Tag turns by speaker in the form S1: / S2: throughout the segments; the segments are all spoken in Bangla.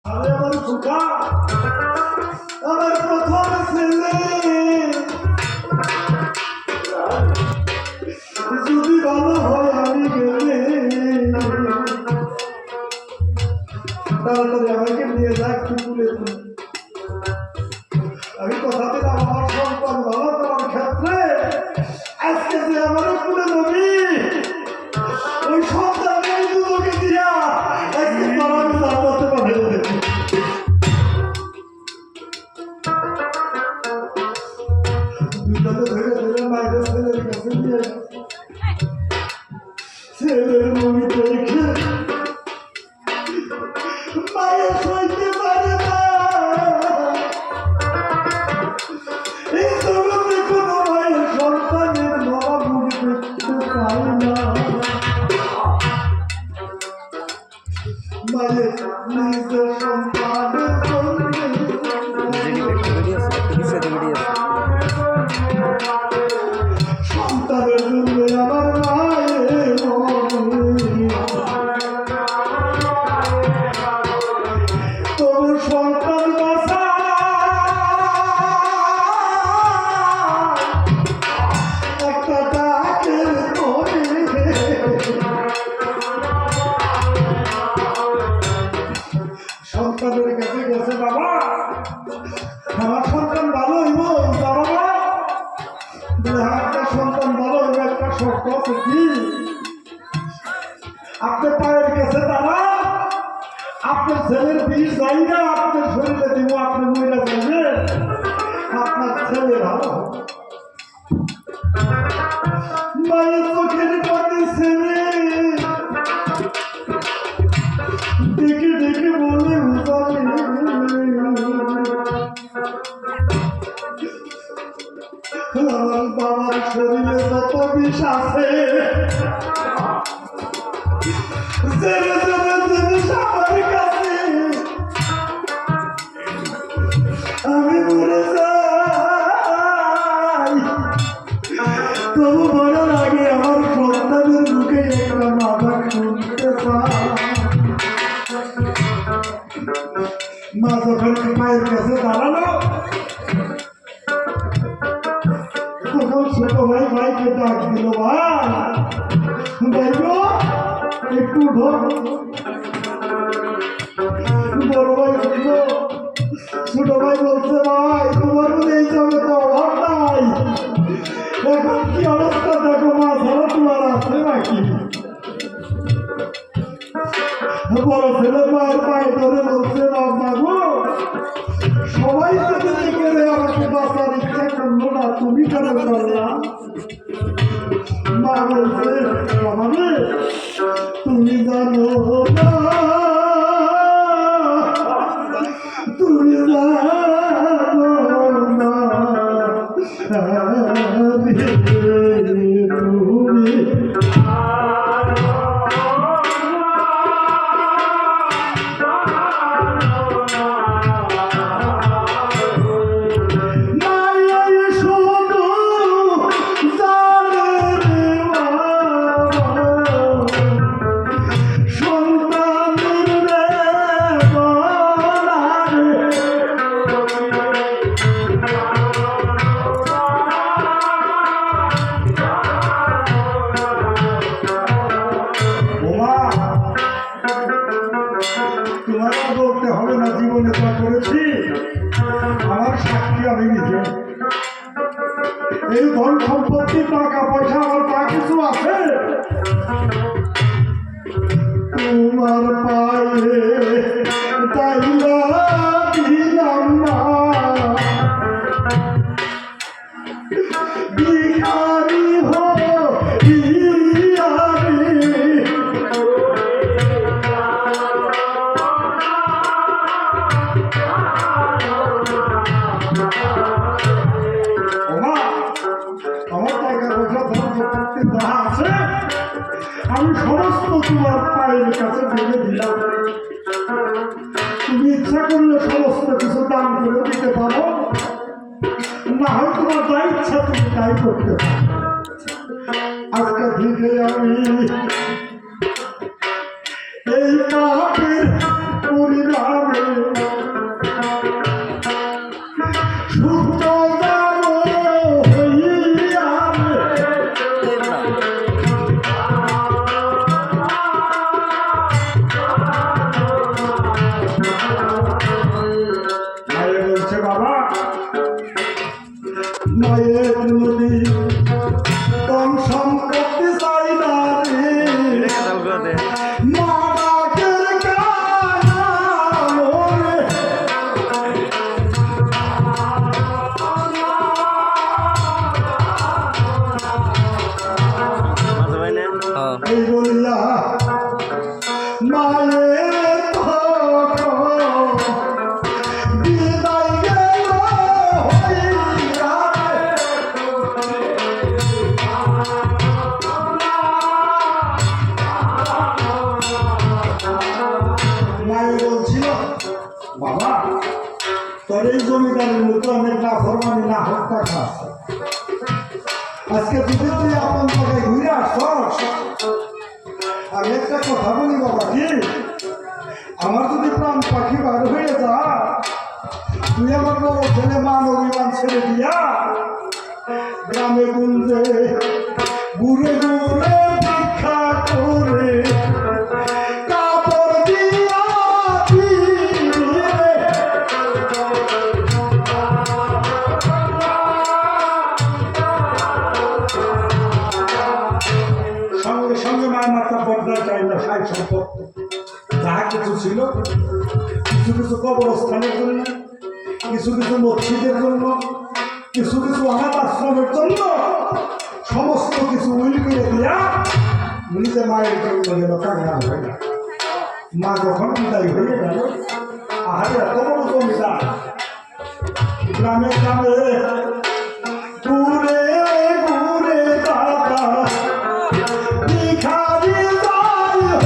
S1: আমি আমার খোকা, আমার প্রথম ছেলে যদি ভালো হয় আমি গেলে তাড়াতাড়ি আমাকে নিয়ে যাক কুকুরে। আমি কথা দিলাম আমার সন্তান ভালো করার ক্ষেত্রে আজকে যে আমার কুলে নবী ওই সন্তানের দুটোকে দিয়া আজকে তারা আমি জানাতে পারে দুটাকে ধরে ধরে মায়ের ছেলের কাছে নিয়ে ছেলের নবী দেখে মায়ের সইতে পারে না। এই জগতে কোনো মায়ের সন্তানের মরা মুখে দেখতে পায় না। মায়ের নিজের সন্তানের সন্তানের জন্য আমার মায়ের তোর সন্তান বাঁচা একটা ডাকের করে সন্তানের কাছে গেছে, বাবা আমার সন্তান ভালো হইব বাবা, একটা সন্তান ভালো হইব, একটা শর্ত আছে কি আপনার পায়ের কাছে দাঁড়া, আপনার ছেলের বিষ যাই না আপনার শরীরে দিব, আপনি মহিলা যাইবে আপনার ছেলে ভালো। মায়ের চোখের পাতে ছেলে ডেকে ডেকে বলে আমার বাবার শরীরে যত বিষ আছে আমার কাছে আমি মরে যাই তবু মরার আগে আমার সন্তানের মুখে একটা মাথা শুনতে চাই। মা যখন মায়ের কাছে দাঁড়ালো তখন ছোট ভাই ভাইকে ডাক দিল, ভাই দেখো একটু ঢোক। বড় ভাই বলল, ছোট ভাই বলছে, ভাই তোমার মনে এই জগতে অভাব নাই, এখন কি অবস্থা দেখো, মা ছাড়া তোমার আছে নাকি। বড় ছেলে মায়ের পায়ে ধরে বলছে, বাবা গো সবাই যদি করে আমাকে বাঁচার ইচ্ছা করলো না, তুমি কেন করলা। মা বলছে, বাবা তুমি জানো না, তুমি জানো না বলতে হবে না, জীবনে যা করেছি আমার সাক্ষী আমি নিজে। এই ধন সম্পত্তি টাকা পয়সা আমার যা কিছু আছে তোমার পায়ে তাইলা দিলাম না, ভিখারি হো আমি সমস্ত তোমার পায়ের কাছে ভেবে দিলাম, তুমি ইচ্ছা করলে সমস্ত কিছু দান করে দিতে পারো, না হয় তোমার যা ইচ্ছা তুমি তাই করতে পারো। আজকে থেকে আমি এই পাপের পরিণামে বাবা তোর এই জমিদারের মধ্যে অনেক না ফরমানি না হত্যা খাস আজকে যদি তুই আপন জায়গায় ঘুরে আসছ আমি একটা কথা বলি বাবা কি আমার যদি প্রাণ পাখি বার হয়ে যা তুই আমার বড় ছেলে মান অভিমান ছেড়ে দিয়া গ্রামে গুঞ্জে ঘুরে ঘুরে ভিক্ষা করে কাপড় দিয়া সঙ্গে সঙ্গে মায়ের মাথা বদলা চাই না সাই সম্পত্তি যাহা কিছু ছিল কিছু কিছু কবরস্থানের জন্য কিছু কিছু মসজিদের জন্য কিছু কিছু অনাথ আশ্রমের জন্য সমস্ত কিছু উইল করে দিয়া নিজে মায়ের জন্য গেল কাঙ্গাল হয়ে মা যখন বিদায় হয়ে গেল আহারে এত বড় জমিদার গ্রামে গ্রামে ঘুরে ঘুরে দাদা ভিখারি দাই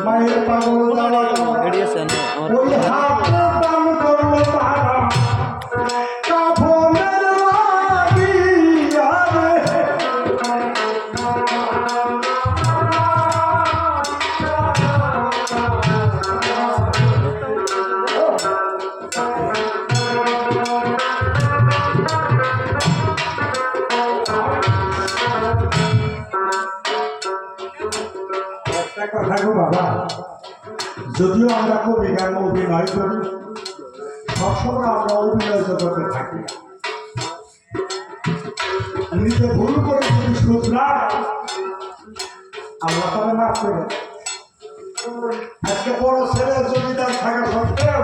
S1: মায়ের পাগল ওই হাতে দান করলো তারা কাফনের লাগিয়া একটা কথা গো বাবা যদিও আমরা কবি গান অভিনয় করি সবসময় আমরা অভিনয় জগতে থাকি নিজে ভুল করে যদি শুধরা আল্লাহ তারা মাফ করে আজকে বড় ছেলে জমিদার থাকা সত্ত্বেও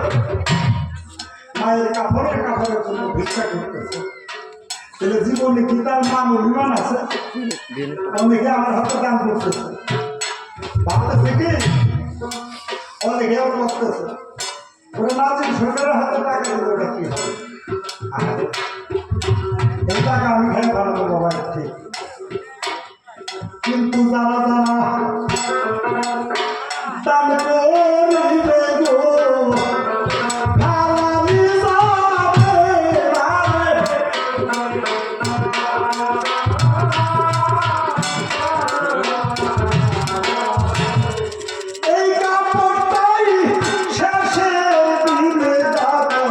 S1: মায়ের কাপড়ের জন্য ভিক্ষা করতেছে তাহলে জীবনে কি তার মান অভিমান আছে অনেকে আমার হাতে দান করতেছে ভাবতেছে কি অনেকে আবার বসতেছে ওরা না যে সরকারের হাতে টাকা দিল ওটা কি হবে এই টাকা আমি খাই ভালো বাবা ঠিক কিন্তু যারা দান করিবে গো ভালামি এই কাপড়টাই শেষে দিনে দাদা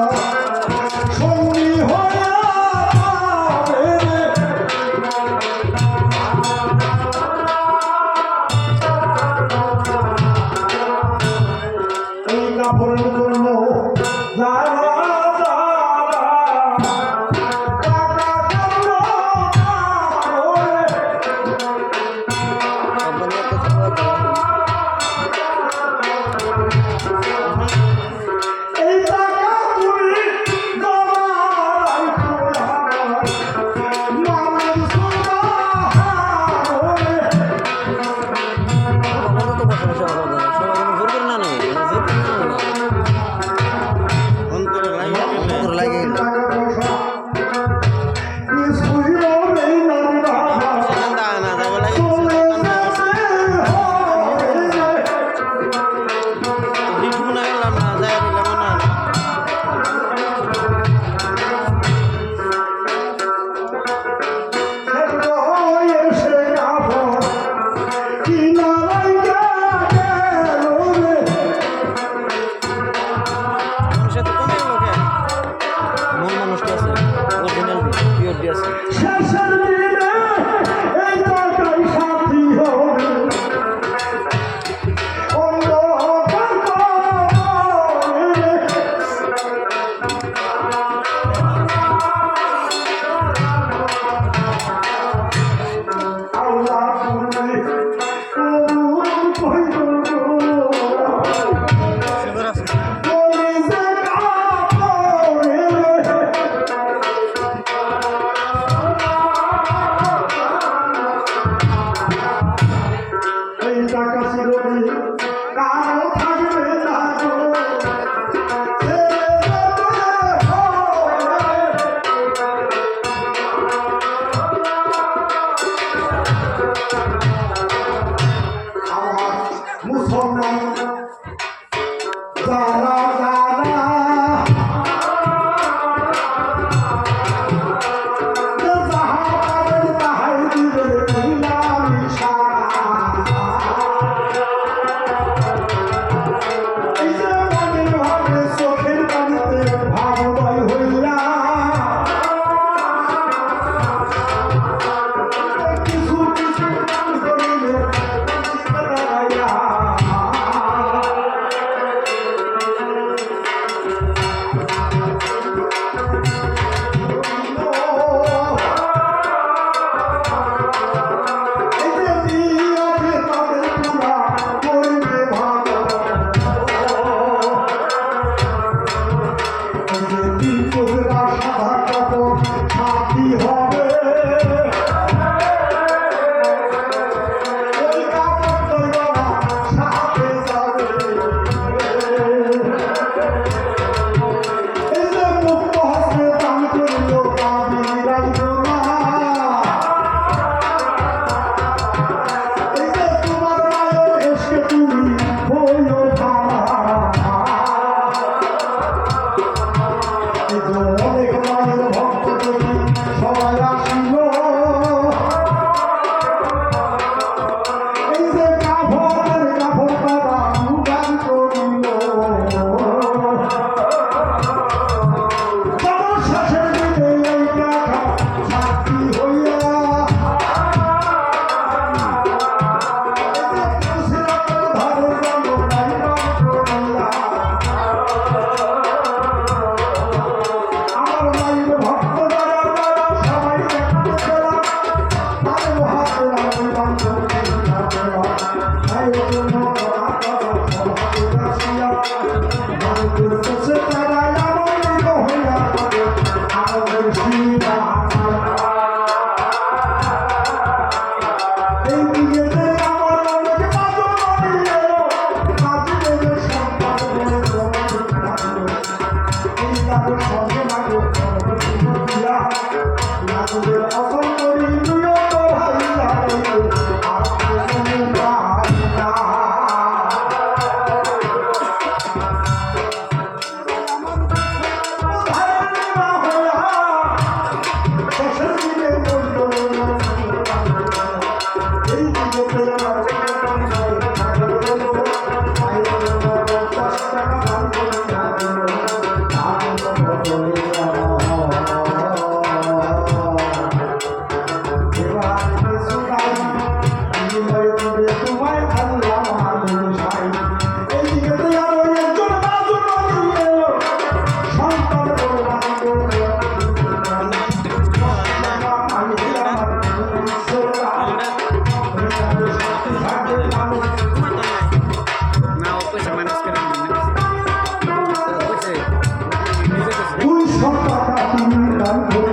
S1: আমি